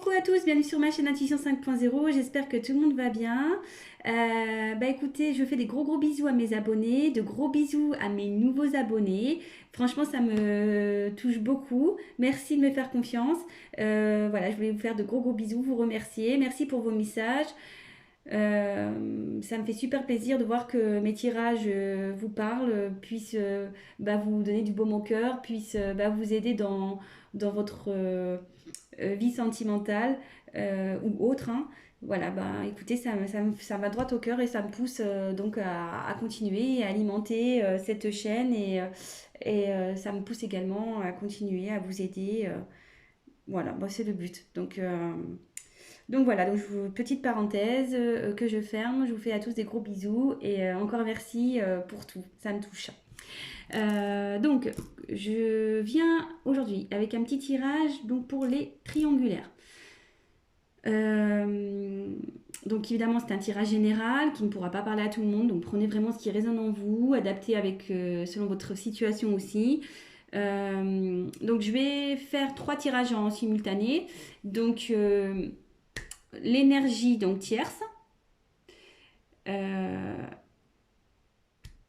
Coucou à tous, bienvenue sur ma chaîne Intuition 5.0, j'espère que tout le monde va bien. Écoutez, je fais des gros bisous à mes abonnés, de gros bisous à mes nouveaux abonnés. Franchement, ça me touche beaucoup. Merci de me faire confiance. Voilà, je voulais vous faire de gros bisous, vous remercier. Merci pour vos messages. Ça me fait super plaisir de voir que mes tirages vous parlent, puissent vous donner du baume au cœur, puissent vous aider dans votre vie sentimentale ou autre. Hein. Voilà, écoutez, ça va droit au cœur et ça me pousse donc à continuer et à alimenter cette chaîne et ça me pousse également à continuer à vous aider. Voilà, c'est le but. Donc voilà, petite parenthèse que je ferme. Je vous fais à tous des gros bisous et encore merci pour tout. Ça me touche. Donc, je viens aujourd'hui avec un petit tirage donc pour les triangulaires. Donc évidemment c'est un tirage général qui ne pourra pas parler à tout le monde, donc prenez vraiment ce qui résonne en vous, adaptez avec selon votre situation aussi. Donc je vais faire 3 tirages en simultané. Donc l'énergie donc tierce,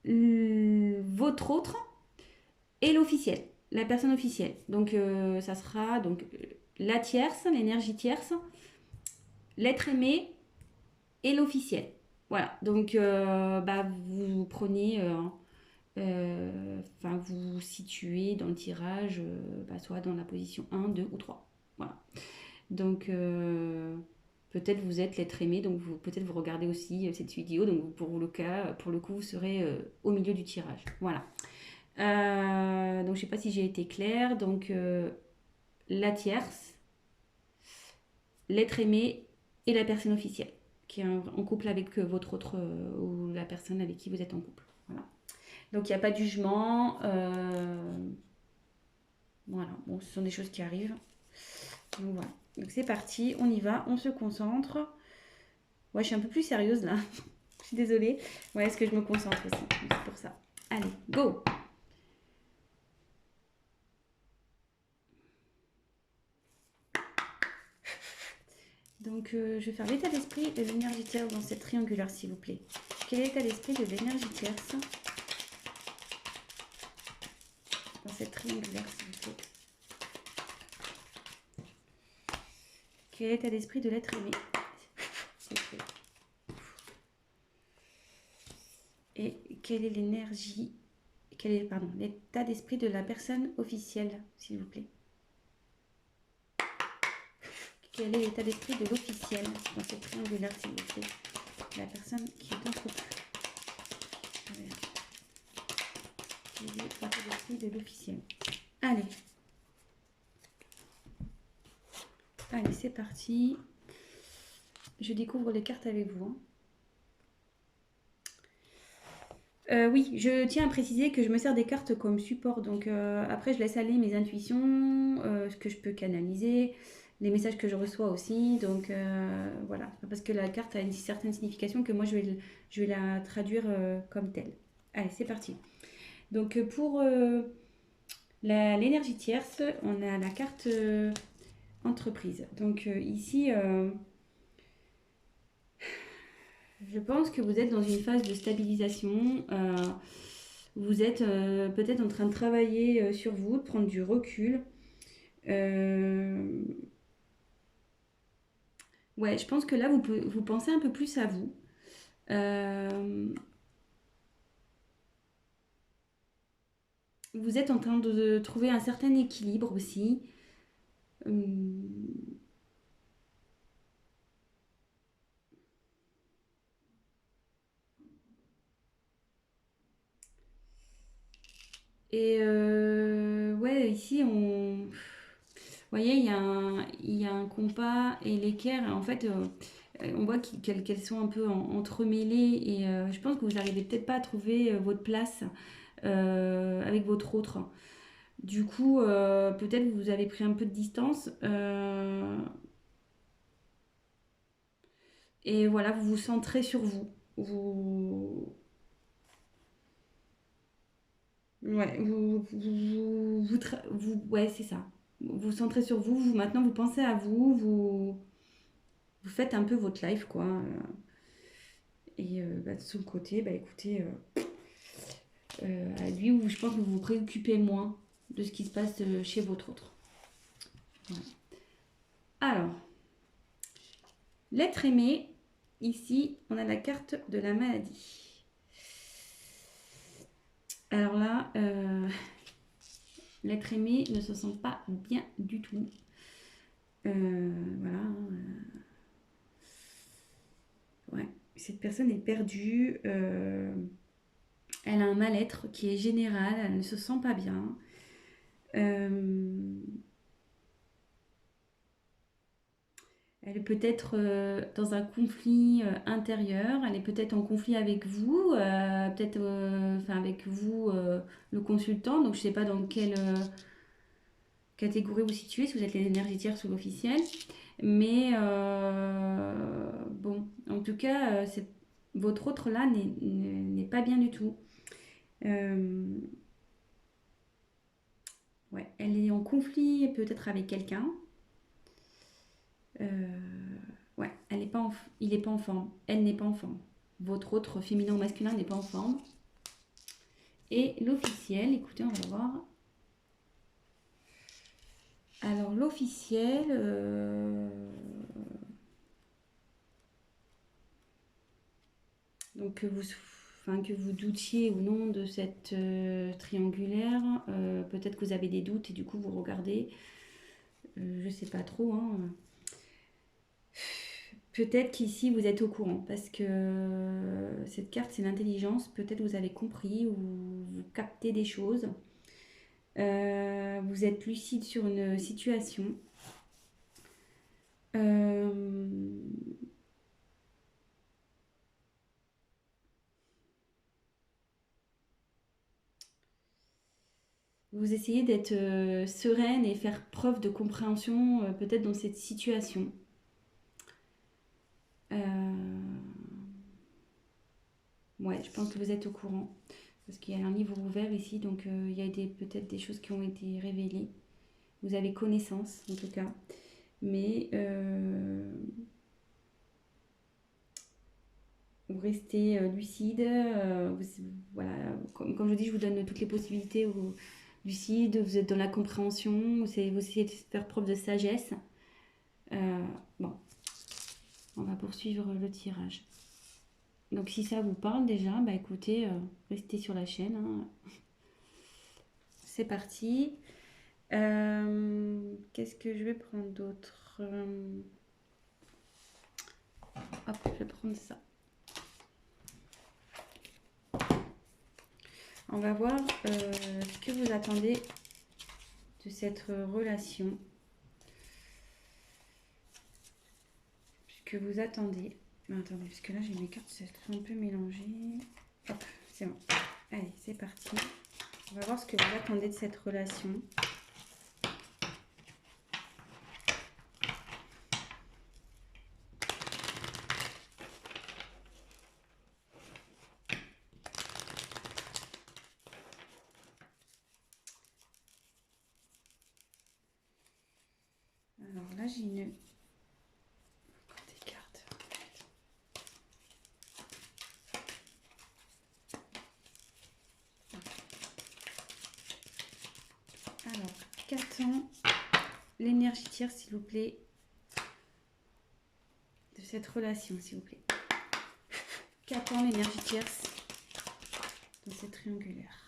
votre autre et l'officiel, la personne officielle. Donc ça sera donc la tierce, l'énergie tierce, l'être aimé et l'officiel. Voilà, donc vous prenez, vous situez dans le tirage, soit dans la position 1, 2 ou 3. Voilà. Donc peut-être vous êtes l'être aimé, donc peut-être vous regardez aussi cette vidéo, donc pour le coup, vous serez au milieu du tirage. Voilà. Donc je sais pas si j'ai été claire. Donc la tierce, l'être aimé et la personne officielle qui est en couple avec votre autre ou la personne avec qui vous êtes en couple. Voilà. Donc il n'y a pas de jugement. Voilà. Bon, ce sont des choses qui arrivent. Donc voilà. Donc c'est parti, on y va, on se concentre. Ouais, je suis un peu plus sérieuse là. Je suis désolée. Ouais, est-ce que je me concentre aussi? C'est pour ça. Allez, go! Donc, je vais faire l'état d'esprit de l'énergie tierce dans cette triangulaire, s'il vous plaît. Quel est l'état d'esprit de l'énergie tierce dans cette triangulaire, s'il vous plaît? Quel est l'état d'esprit de l'être aimé, s'il vous plaît? Et quelle est l'état d'esprit de la personne officielle, s'il vous plaît? Quel est l'état d'esprit de l'officiel dans cette triangulaire, s'il vous plaît? La personne qui est en couple. Quel est l'état d'esprit de l'officiel? Allez. Allez, c'est parti. Je découvre les cartes avec vous. Hein. Oui, je tiens à préciser que je me sers des cartes comme support. Donc après, je laisse aller mes intuitions, ce que je peux canaliser, les messages que je reçois aussi. Donc voilà, parce que la carte a une certaine signification que moi, je vais la traduire comme telle. Allez, c'est parti. Donc pour l'énergie tierce, on a la carte entreprise. Donc ici... je pense que vous êtes dans une phase de stabilisation. Vous êtes peut-être en train de travailler sur vous, de prendre du recul. Ouais, je pense que là, vous pensez un peu plus à vous. Vous êtes en train de trouver un certain équilibre aussi. Et ouais, ici, vous voyez, il y a un compas et l'équerre. En fait, on voit qu'elles sont un peu entremêlées et je pense que vous n'arrivez peut-être pas à trouver votre place avec votre autre. Du coup, peut-être vous avez pris un peu de distance et voilà, vous vous centrez sur vous. Ouais, ouais, c'est ça. vous centrez sur vous, maintenant vous pensez à vous, vous faites un peu votre life, quoi. Et bah, de son côté, bah, écoutez, à lui, où je pense que vous vous préoccupez moins de ce qui se passe chez votre autre. Voilà. Alors, l'être aimé, ici, on a la carte de la maladie. Alors là, l'être aimé ne se sent pas bien du tout. Voilà. Ouais, cette personne est perdue. Elle a un mal-être qui est général. Elle ne se sent pas bien. Elle est peut-être dans un conflit intérieur. Elle est peut-être en conflit avec vous, peut-être enfin avec vous, le consultant. Donc je ne sais pas dans quelle catégorie vous situez, si vous êtes les énergies tierces ou l'officiel. Mais bon, en tout cas, votre autre là n'est pas bien du tout. Ouais, elle est en conflit peut-être avec quelqu'un. Ouais, il n'est pas en forme. Elle n'est pas en forme. Votre autre féminin ou masculin n'est pas en forme. Et l'officiel, écoutez, on va voir. Alors l'officiel, donc que vous doutiez ou non de cette triangulaire, peut-être que vous avez des doutes et du coup vous regardez. Je sais pas trop, hein. Peut-être qu'ici vous êtes au courant parce que cette carte c'est l'intelligence. Peut-être vous avez compris ou vous captez des choses. Vous êtes lucide sur une situation. Vous essayez d'être sereine et faire preuve de compréhension peut-être dans cette situation. Ouais, je pense que vous êtes au courant. Parce qu'il y a un livre ouvert ici, donc il y a peut-être des choses qui ont été révélées. Vous avez connaissance, en tout cas. Mais vous restez lucide. Voilà, comme je dis, je vous donne toutes les possibilités. Lucide, vous êtes dans la compréhension, vous essayez de faire preuve de sagesse. Bon, on va poursuivre le tirage. Donc si ça vous parle déjà, bah écoutez, restez sur la chaîne. Hein. C'est parti. Qu'est-ce que je vais prendre d'autre Hop, je vais prendre ça. On va voir ce que vous attendez de cette relation. Ce que vous attendez. Attendez, parce que là j'ai mes cartes, c'est un peu mélangé. Hop, c'est bon. Allez, c'est parti. On va voir ce que vous attendez de cette relation. Alors là j'ai une... des cartes. Alors, qu'attend l'énergie tierce, s'il vous plaît, de cette relation, s'il vous plaît. Qu'attend l'énergie tierce dans cette triangulaire.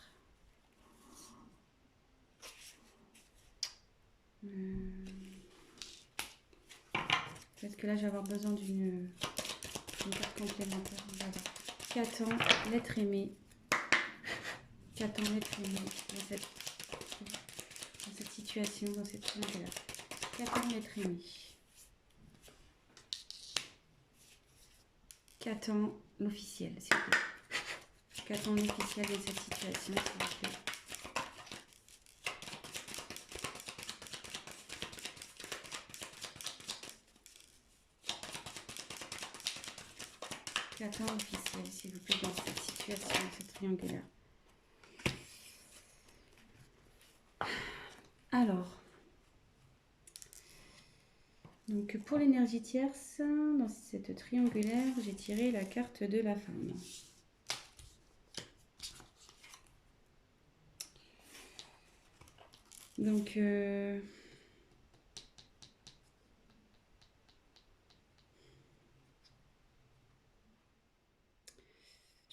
Peut-être que là, je vais avoir besoin d'une carte complémentaire. Voilà. Qu'attend l'être aimé? Qu'attend l'être aimé dans cette situation, dans cette triangulaire? Qu'attend l'être aimé? Qu'attend l'officiel, s'il vous plaît? Qu'attend l'officiel de cette situation, s'il vous plaît? Qu'attend l'officiel, s'il vous plaît, dans cette situation, cette triangulaire? Alors, Donc pour l'énergie tierce, dans cette triangulaire, j'ai tiré la carte de la femme. Donc je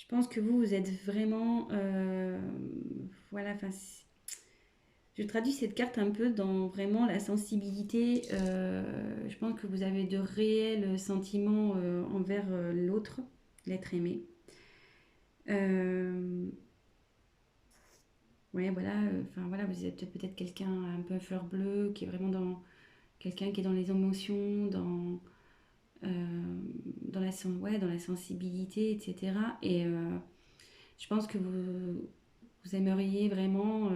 pense que vous êtes vraiment, voilà, enfin, je traduis cette carte un peu dans vraiment la sensibilité. Je pense que vous avez de réels sentiments envers l'autre, l'être aimé. Euh, ouais, voilà, enfin voilà, vous êtes peut-être quelqu'un un peu fleur bleue, qui est vraiment dans quelqu'un qui est dans les émotions, dans ouais, dans la sensibilité, etc. Et je pense que vous aimeriez vraiment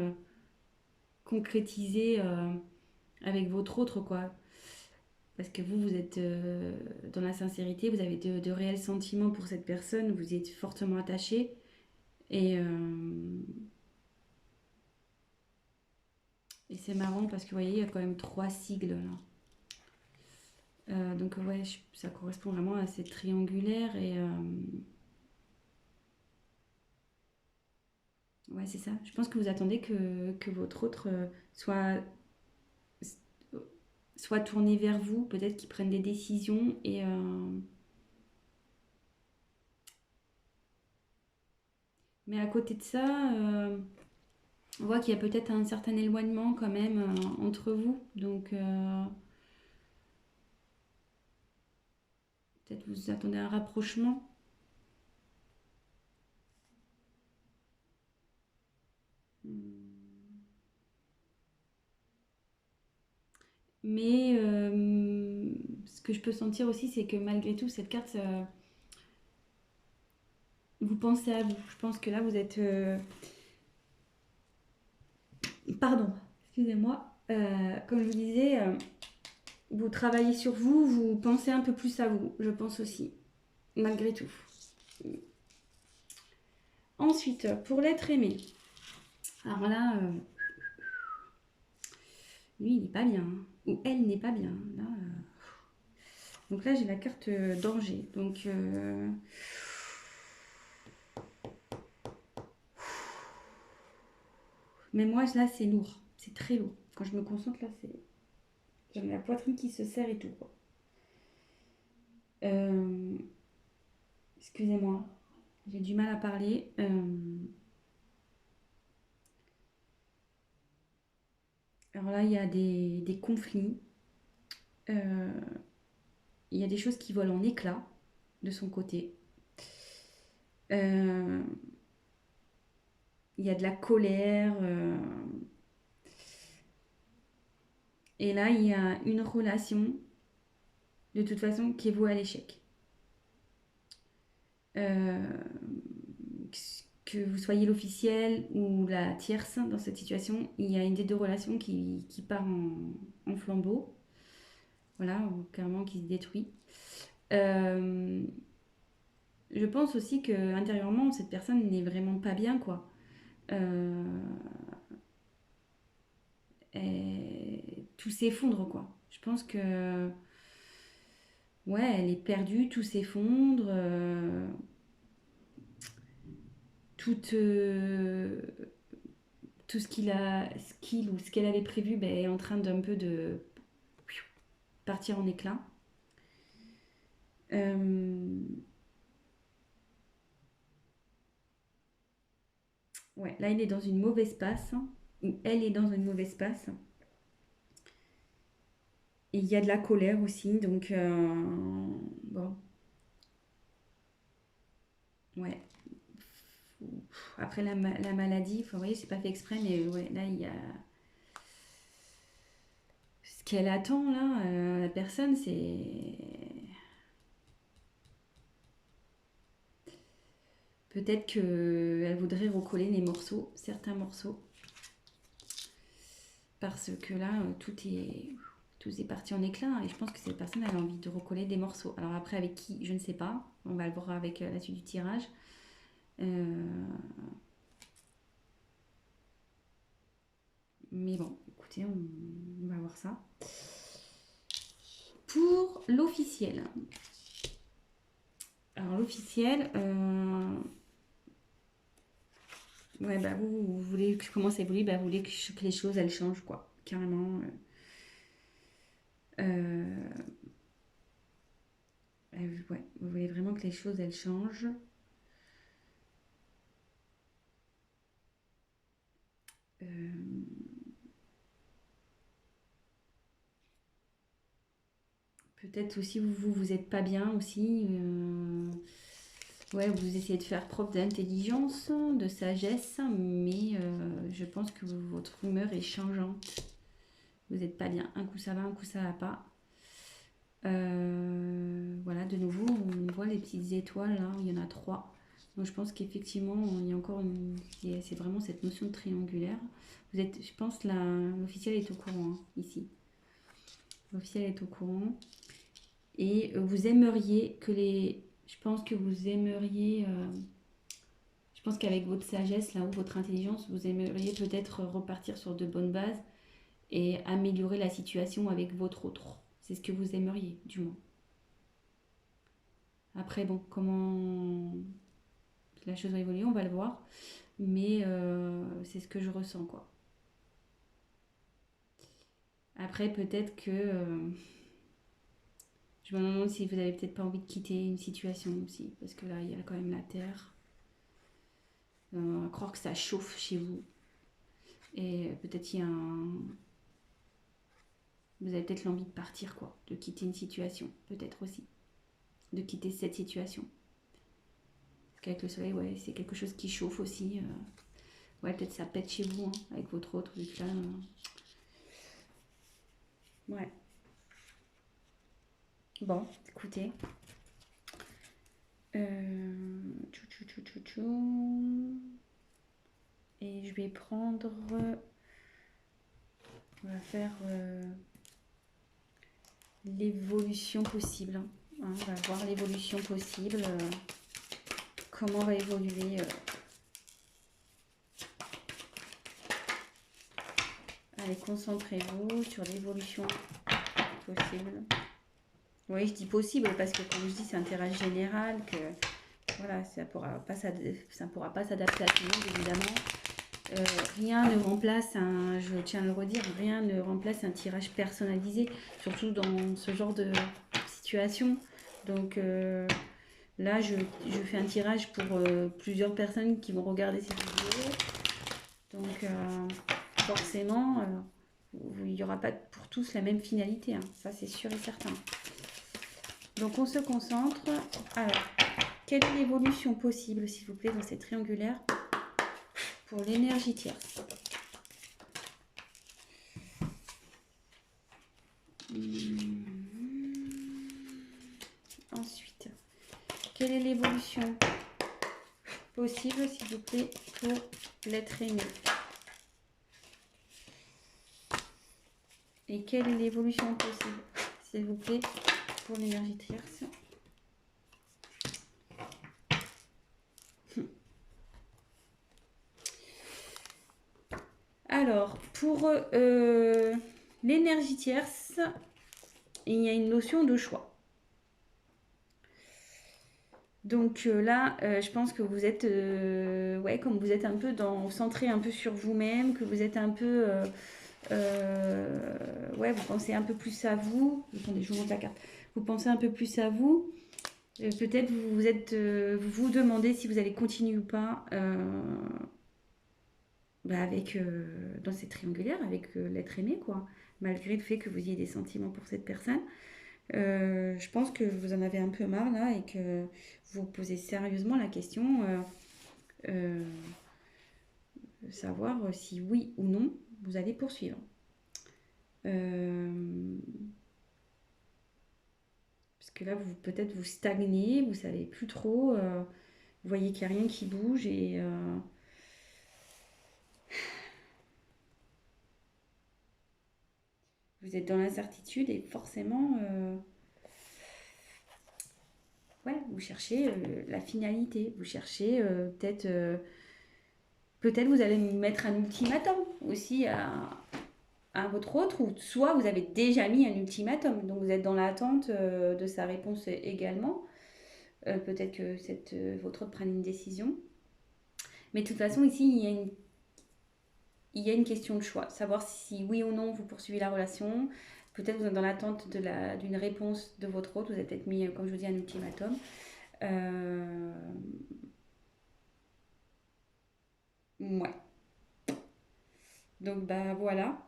concrétiser avec votre autre, quoi. Parce que vous êtes dans la sincérité, vous avez de réels sentiments pour cette personne, vous êtes fortement attaché. Et, et c'est marrant parce que vous voyez, il y a quand même trois sigles là. Donc ouais, ça correspond vraiment à cette triangulaire et ouais, c'est ça. Je pense que vous attendez que votre autre soit tourné vers vous, peut-être qu'il prenne des décisions et mais à côté de ça, on voit qu'il y a peut-être un certain éloignement quand même entre vous. Donc peut-être vous attendez un rapprochement. Mais ce que je peux sentir aussi, c'est que malgré tout, cette carte, vous pensez à vous. Je pense que là, vous êtes... Pardon, excusez-moi. Comme je vous disais, vous travaillez sur vous, vous pensez un peu plus à vous, je pense aussi, malgré tout. Ensuite, pour l'être aimé. Alors là, lui, il n'est pas bien. Ou elle n'est pas bien. Là, donc là, j'ai la carte danger. Donc... mais moi, là, c'est lourd. C'est très lourd. Quand je me concentre, là, c'est... J'ai la poitrine qui se serre et tout, quoi. Euh, excusez-moi. J'ai du mal à parler. Alors là, il y a des conflits. Euh, il y a des choses qui volent en éclats de son côté. Euh, il y a de la colère. Et là, il y a une relation, de toute façon, qui est vouée à l'échec. Euh, que vous soyez l'officiel ou la tierce dans cette situation, il y a une des deux relations qui part en flambeau. Voilà, ou carrément qui se détruit. Euh, je pense aussi que intérieurement, cette personne n'est vraiment pas bien, quoi. Euh, tout s'effondre, quoi. Je pense que, ouais, elle est perdue, tout s'effondre. Tout, tout ce qu'il ou ce qu'elle avait prévu ben, est en train d'un peu de partir en éclats. Euh, ouais, là, il est dans une mauvaise passe, ou elle est dans une mauvaise passe. Et il y a de la colère aussi, donc bon, ouais. Après la maladie, vous voyez, c'est pas fait exprès, mais ouais, là, il y a ce qu'elle attend, là, la personne, c'est peut-être qu'elle voudrait recoller les morceaux, certains morceaux, parce que là, tout est parti en éclats et je pense que cette personne elle a envie de recoller des morceaux. Alors après avec qui, je ne sais pas. On va le voir avec la suite du tirage. Euh, mais bon, écoutez, on va voir ça. l'officiel. Alors l'officiel, ouais, bah vous voulez que je commence à évoluer, bah vous voulez que les choses elles changent quoi, carrément. Ouais, vous voulez vraiment que les choses elles changent. Euh, Peut-être aussi vous êtes pas bien aussi. Ouais, vous essayez de faire preuve d'intelligence, de sagesse, mais je pense que votre humeur est changeante. Vous n'êtes pas bien. Un coup ça va, un coup ça va pas. Voilà, de nouveau, on voit les petites étoiles là, il y en a trois. Donc je pense qu'effectivement, il y a encore c'est vraiment cette notion de triangulaire. Vous êtes, je pense, l'officiel est au courant hein, ici. L'officiel est au courant. Et vous aimeriez que les. Je pense que vous aimeriez. Je pense qu'avec votre sagesse, là, ou votre intelligence, vous aimeriez peut-être repartir sur de bonnes bases et améliorer la situation avec votre autre. C'est ce que vous aimeriez, du moins. Après, bon, comment la chose va évoluer, on va le voir. Mais c'est ce que je ressens, quoi. Après, peut-être que je me demande si vous avez peut-être pas envie de quitter une situation aussi, parce que là, il y a quand même la terre. À croire que ça chauffe chez vous. Et peut-être il y a un. Vous avez peut-être l'envie de partir, quoi, de quitter une situation, peut-être aussi, de quitter cette situation. Parce qu'avec le soleil, ouais, c'est quelque chose qui chauffe aussi. Ouais, peut-être ça pète chez vous, hein, avec votre autre, vu que là. Ouais. Bon, écoutez. Et je vais prendre. On va faire l'évolution possible. Hein. On va voir l'évolution possible. Comment va évoluer. Allez, concentrez-vous sur l'évolution possible. Oui, je dis possible parce que comme je dis, c'est un tirage général que voilà, ça pourra pas s'adapter à tout le monde évidemment. Rien ne remplace je tiens à le redire, rien ne remplace un tirage personnalisé, surtout dans ce genre de situation. Donc là, je fais un tirage pour plusieurs personnes qui vont regarder cette vidéo. Donc forcément, il n'y aura pas pour tous la même finalité, hein. Ça c'est sûr et certain. Donc on se concentre. Alors, quelle est l'évolution possible, s'il vous plaît, dans ces triangulaires pour l'énergie tierce? Ensuite, quelle est l'évolution possible, s'il vous plaît, pour l'être aimé? Et quelle est l'évolution possible, s'il vous plaît, pour l'énergie tierce? Alors, pour l'énergie tierce, il y a une notion de choix. Donc là, je pense que vous êtes, ouais, comme vous êtes un peu centré un peu sur vous-même, que vous êtes un peu, ouais, vous pensez un peu plus à vous. Attendez, je vous montre la carte. Vous pensez un peu plus à vous. Peut-être vous vous demandez si vous allez continuer ou pas avec dans cette triangulaire avec l'être aimé, quoi. Malgré le fait que vous ayez des sentiments pour cette personne. Je pense que vous en avez un peu marre là et que vous posez sérieusement la question de savoir si oui ou non vous allez poursuivre. Parce que là, peut-être vous stagnez, vous savez plus trop, vous voyez qu'il n'y a rien qui bouge et vous êtes dans l'incertitude et forcément, ouais, vous cherchez la finalité, vous cherchez peut-être vous allez mettre un ultimatum aussi à votre autre, ou soit vous avez déjà mis un ultimatum, donc vous êtes dans l'attente de sa réponse également. Peut-être que votre autre prenne une décision. Mais de toute façon, ici, il y a une question de choix. Savoir si oui ou non vous poursuivez la relation. Peut-être vous êtes dans l'attente d'une réponse de votre autre. Vous avez peut-être mis, comme je vous dis, un ultimatum. Euh, ouais. Donc, bah voilà.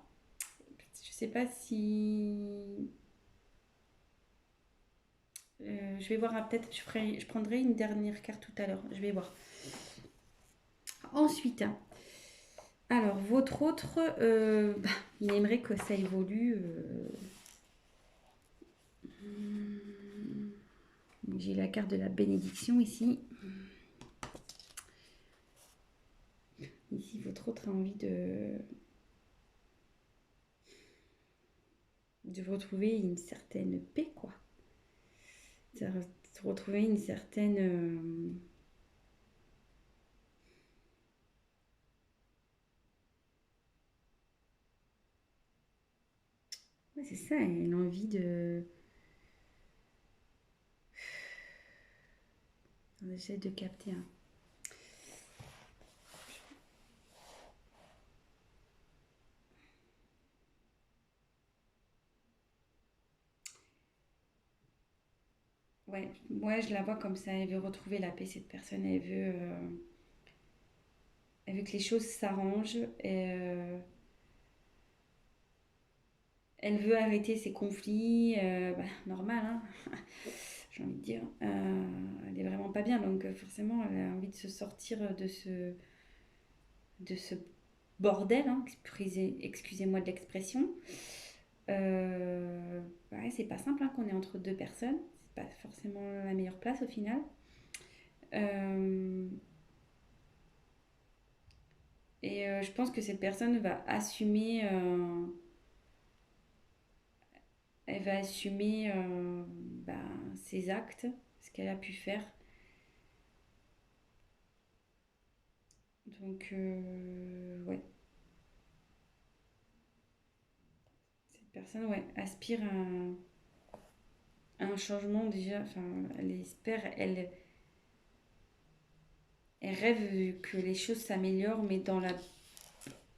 Je sais pas si. Je vais voir, peut-être je prendrai une dernière carte tout à l'heure. Je vais voir. Ensuite, alors votre autre, bah, il aimerait que ça évolue. J'ai la carte de la bénédiction ici. Ici, votre autre a envie de retrouver une certaine paix, quoi. De retrouver une certaine. Ouais, c'est ça, elle a envie de. J'essaie de capter. Hein. Ouais, moi je la vois comme ça. Elle veut retrouver la paix, cette personne. Elle veut que les choses s'arrangent. Elle veut arrêter ses conflits. Bah, normal, hein, j'ai envie de dire. Elle est vraiment pas bien, donc forcément, elle a envie de se sortir de ce bordel, hein, excusez-moi de l'expression. Ouais, c'est pas simple hein, qu'on est entre deux personnes. C'est pas forcément la meilleure place au final. Euh, je pense que cette personne va assumer, elle va assumer bah, ses actes, ce qu'elle a pu faire. Donc, ouais, cette personne, ouais, aspire à un changement déjà. Enfin, elle espère, elle rêve que les choses s'améliorent, mais dans la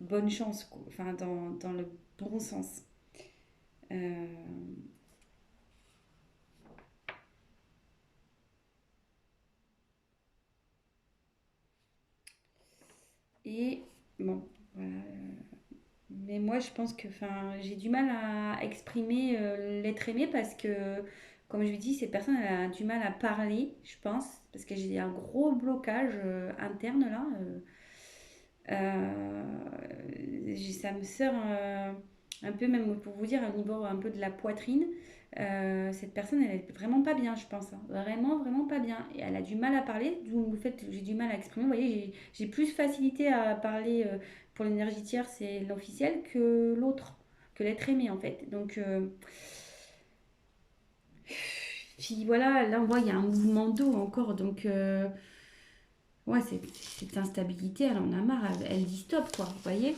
bonne chance, quoi. Enfin, dans le bon sens. Euh, et bon, voilà. Mais moi, je pense que, enfin, j'ai du mal à exprimer l'être aimé parce que, comme je lui dis, cette personne elle a du mal à parler, je pense, parce que j'ai un gros blocage interne là. Ça me sert un peu, même pour vous dire, au niveau un peu de la poitrine. Cette personne, elle est vraiment pas bien, je pense. Hein. Vraiment, vraiment pas bien. Et elle a du mal à parler, d'où le fait que j'ai du mal à exprimer. Vous voyez, j'ai plus facilité à parler pour l'énergie tierce et l'officiel que l'autre, que l'être aimé en fait. Donc, puis voilà, là on voit, il y a un mouvement d'eau encore. Donc, ouais, cette instabilité, elle en a marre. Elle dit stop, quoi. Vous voyez?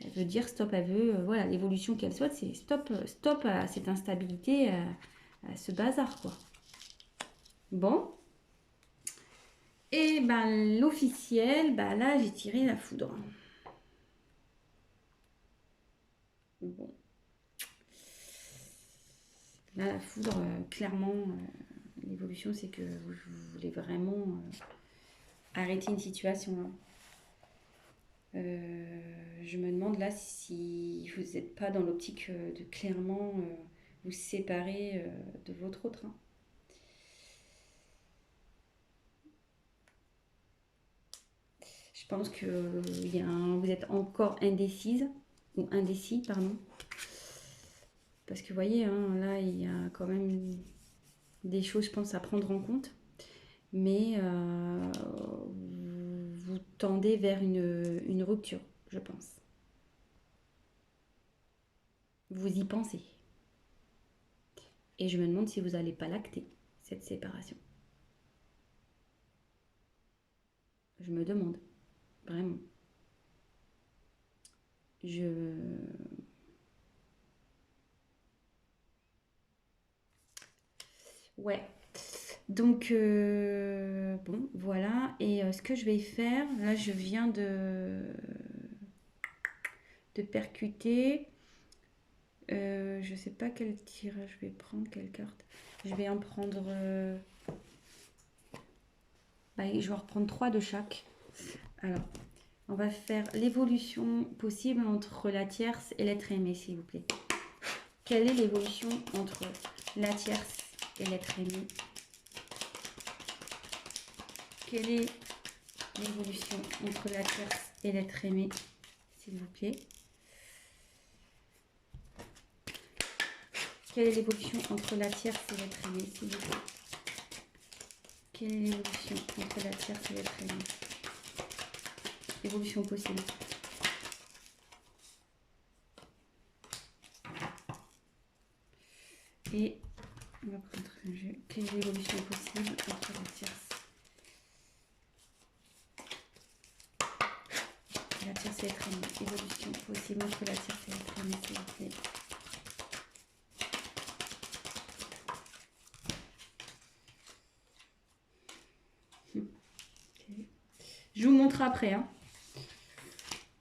Elle veut dire stop, elle veut, voilà, l'évolution qu'elle souhaite, c'est stop, stop à cette instabilité, à ce bazar, quoi. Bon, et ben l'officiel, bah là j'ai tiré la foudre. Bon, là la foudre, clairement, l'évolution c'est que vous voulez vraiment arrêter une situation. Hein. Je me demande là si vous n'êtes pas dans l'optique de clairement vous séparer de votre autre. Hein. Je pense que vous êtes encore indécise, ou indécis, pardon. Parce que vous voyez, hein, là, il y a quand même des choses, je pense, à prendre en compte. Mais vous tendez vers une rupture, je pense. Vous y pensez. Et je me demande si vous n'allez pas l'acter, cette séparation. Je me demande, vraiment. Je... Ouais. Donc, bon, voilà. Et ce que je vais faire, là, je viens de percuter. Je sais pas quel tirage je vais prendre, quelle carte. Je vais en prendre. Bah, je vais en reprendre 3 de chaque. Alors, on va faire l'évolution possible entre la tierce et l'être aimé, s'il vous plaît. Quelle est l'évolution entre la tierce et l'être aimé? Quelle est l'évolution entre la tierce et l'être aimé, s'il vous plaît? Quelle est l'évolution entre la tierce et l'être aimé, s'il vous plaît? Quelle est l'évolution entre la tierce et l'être aimé? Évolution possible. Et on va prendre un jeu. Quelle est l'évolution possible entre la tierce et l'être aimé? Évolution possible entre la tierce et l'être aimé, s'il vous plaît. Okay. Je vous montre après. Hein.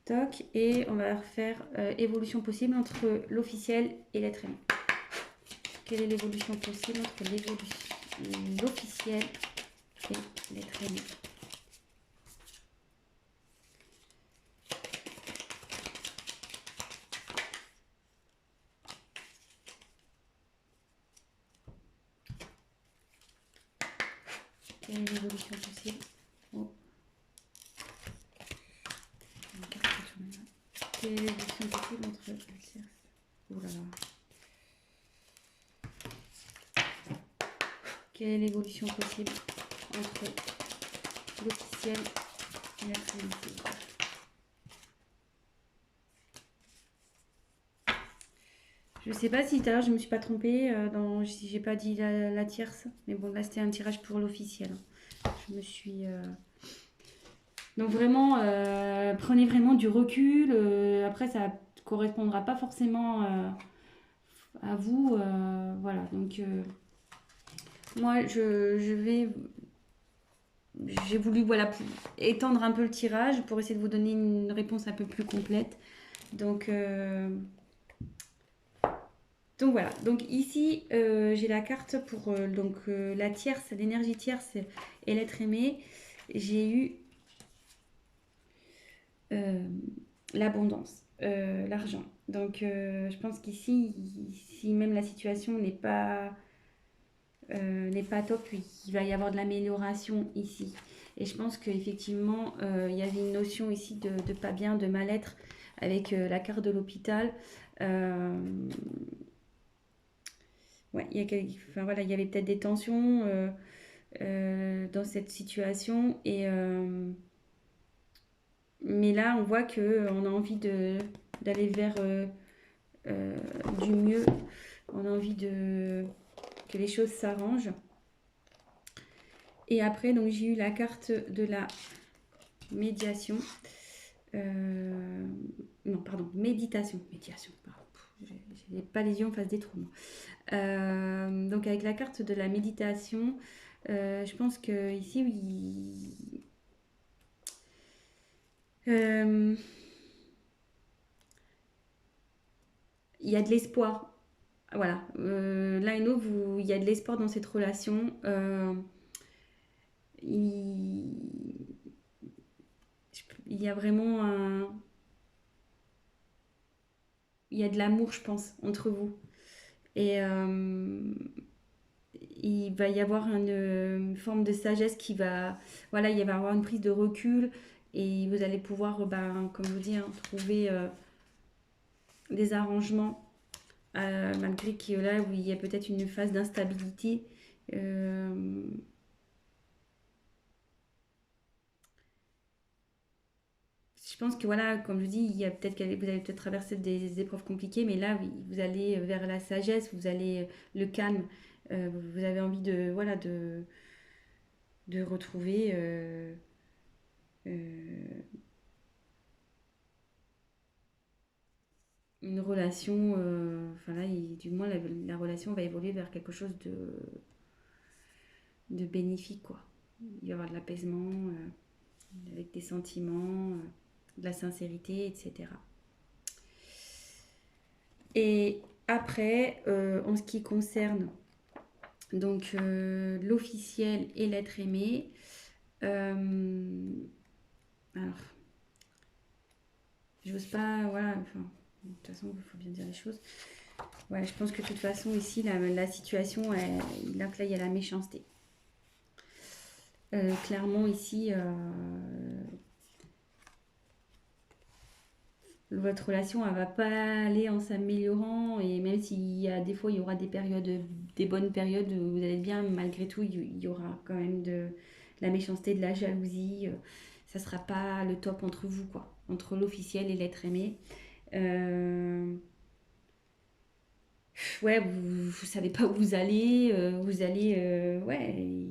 Toc, et on va refaire évolution possible entre l'officiel et l'être aimé. Quelle est l'évolution possible entre l'officiel et l'être aimé? Quelle est l'évolution possible? Oh. Quelle est l'évolution possible entre la tierce? Oh là là. Quelle est l'évolution possible entre l'officiel et l'être aimé? Je sais pas si tout à l'heure je me suis pas trompée si j'ai pas dit la tierce, mais bon là c'était un tirage pour l'officiel. Je me suis donc vraiment prenez vraiment du recul. Après ça correspondra pas forcément à vous, voilà. Donc moi j'ai voulu voilà étendre un peu le tirage pour essayer de vous donner une réponse un peu plus complète. Donc voilà, donc ici j'ai la carte pour la tierce, l'énergie tierce et l'être aimé. J'ai eu euh, l'abondance, l'argent. Donc je pense qu'ici, si même la situation n'est pas top, il va y avoir de l'amélioration ici. Et je pense qu'effectivement, il y avait une notion ici de pas bien, de mal-être avec la carte de l'hôpital. Ouais, enfin, voilà, il y avait peut-être des tensions dans cette situation. Mais là, on voit qu'on a envie d'aller vers euh, du mieux. On a envie que les choses s'arrangent. Et après, donc j'ai eu la carte de la médiation. Euh, non, pardon, méditation. Médiation, pardon. J'ai pas les yeux en face des trous. Donc avec la carte de la méditation, je pense que ici, oui, il y a de l'espoir. Voilà. L'un et l'autre, il y a de l'espoir dans cette relation. Il, il y a vraiment il y a de l'amour, je pense, entre vous. Et il va y avoir une forme de sagesse qui va, voilà, il va y avoir une prise de recul et vous allez pouvoir, ben, comme je vous dis, hein, trouver des arrangements malgré qu'il y a là où il y a peut-être une phase d'instabilité. Euh, je pense que voilà, comme je dis, il y a peut-être vous allez peut-être traverser des épreuves compliquées, mais là, oui, vous allez vers la sagesse, vous allez le calme. Vous avez envie de voilà de retrouver euh, une relation. Enfin là, du moins la relation va évoluer vers quelque chose de bénéfique, quoi. Il va y avoir de l'apaisement, avec des sentiments, de la sincérité, etc. Et après, en ce qui concerne donc l'officiel et l'être aimé, alors, j'ose pas, voilà, enfin, de toute façon, il faut bien dire les choses. Ouais, je pense que de toute façon, ici, la situation, là, il y a la méchanceté. Clairement, ici, votre relation, elle va pas aller en s'améliorant. Et même s'il y a des fois, il y aura des périodes, des bonnes périodes où vous allez bien, malgré tout, il y aura quand même de la méchanceté, de la jalousie. Ça sera pas le top entre vous, quoi. Entre l'officiel et l'être aimé. Ouais, vous savez pas où vous allez, ouais,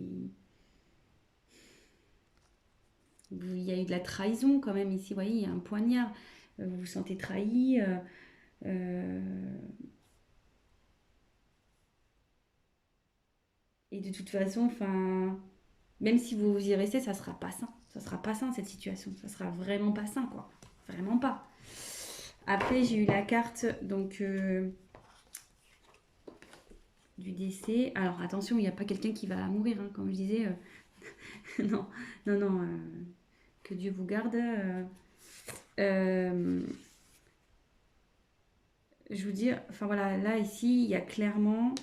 il y a eu de la trahison quand même ici, vous voyez, il y a un poignard, vous vous sentez trahi, euh, et de toute façon, enfin, même si vous y restez, ça sera pas sain cette situation, ça sera vraiment pas sain, quoi, vraiment pas. Après, j'ai eu la carte, donc, du décès. Alors attention, il n'y a pas quelqu'un qui va mourir, hein, comme je disais, non, non, non, que Dieu vous garde. Euh, je vous dis, enfin voilà, là ici, il y a clairement,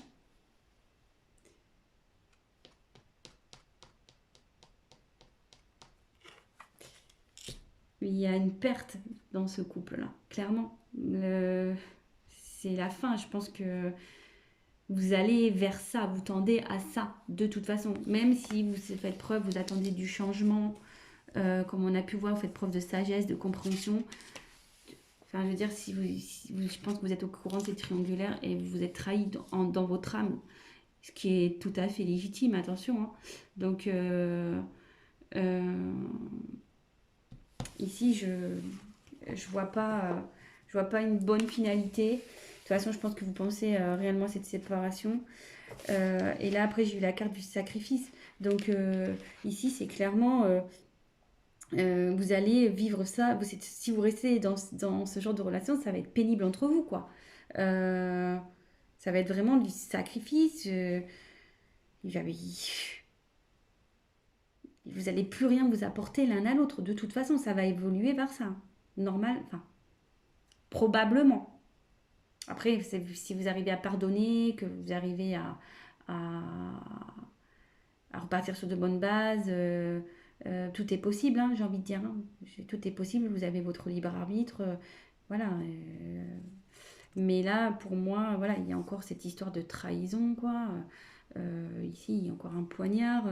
il y a une perte dans ce couple-là, clairement. C'est la fin, je pense que vous allez vers ça, vous tendez à ça, de toute façon. Même si vous faites preuve, vous attendez du changement, comme on a pu voir, vous faites preuve de sagesse, de compréhension. Enfin, je veux dire, je pense que vous êtes au courant de ces triangulaires et vous êtes trahi dans votre âme, ce qui est tout à fait légitime, attention, hein. Donc, euh, ici, je vois pas une bonne finalité. De toute façon, je pense que vous pensez réellement à cette séparation. Et là, après, j'ai eu la carte du sacrifice. Donc, ici, c'est clairement, vous allez vivre ça. Si vous restez dans ce genre de relation, ça va être pénible entre vous, quoi. Euh, Ça va être vraiment du sacrifice. J'avais Vous allez plus rien vous apporter l'un à l'autre. De toute façon, ça va évoluer vers ça. Normal, enfin, probablement. Après, si vous arrivez à pardonner, que vous arrivez à, à repartir sur de bonnes bases, tout est possible, hein, j'ai envie de dire, hein. Tout est possible, vous avez votre libre arbitre. Voilà. Mais là, pour moi, voilà, il y a encore cette histoire de trahison, quoi. Ici, il y a encore un poignard.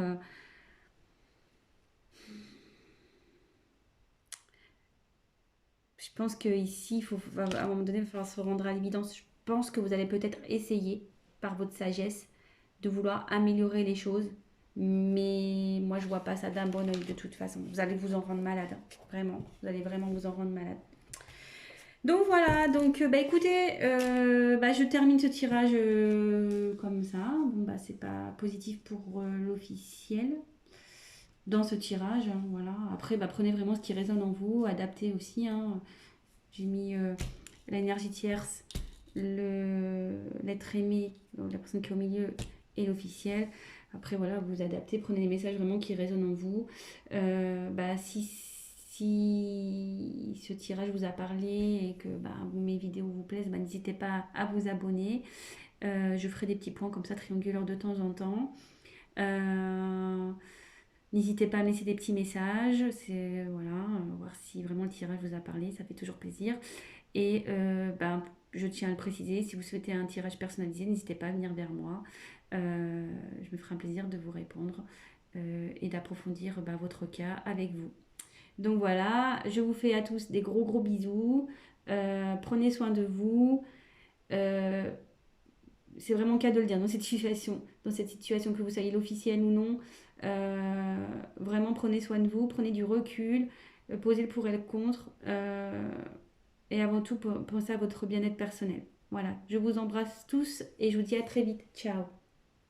Je pense qu'ici, à un moment donné, il va falloir se rendre à l'évidence. Je pense que vous allez peut-être essayer, par votre sagesse, de vouloir améliorer les choses. Mais moi, je vois pas ça d'un bon oeil de toute façon. Vous allez vous en rendre malade, hein. Vraiment. Vous allez vraiment vous en rendre malade. Donc voilà, donc bah écoutez, bah, je termine ce tirage comme ça. Bon bah c'est pas positif pour l'officiel dans ce tirage, hein, voilà. Après bah, prenez vraiment ce qui résonne en vous, adaptez aussi, hein. J'ai mis l'énergie tierce, l'être aimé, la personne qui est au milieu et l'officiel. Après, voilà, vous adaptez, prenez les messages vraiment qui résonnent en vous. Bah, si ce tirage vous a parlé et que bah, mes vidéos vous plaisent, bah, n'hésitez pas à vous abonner. Je ferai des petits points comme ça, triangulaires de temps en temps. Euh, N'hésitez pas à me laisser des petits messages, c'est voilà, voir si vraiment le tirage vous a parlé, ça fait toujours plaisir. Et ben, je tiens à le préciser, si vous souhaitez un tirage personnalisé, n'hésitez pas à venir vers moi. Je me ferai un plaisir de vous répondre et d'approfondir bah, votre cas avec vous. Donc voilà, je vous fais à tous des gros gros bisous. Prenez soin de vous. Euh, c'est vraiment le cas de le dire dans cette situation que vous soyez l'officiel ou non. Vraiment prenez soin de vous, prenez du recul, posez le pour et le contre. Et avant tout, pensez à votre bien-être personnel. Voilà, je vous embrasse tous et je vous dis à très vite. Ciao.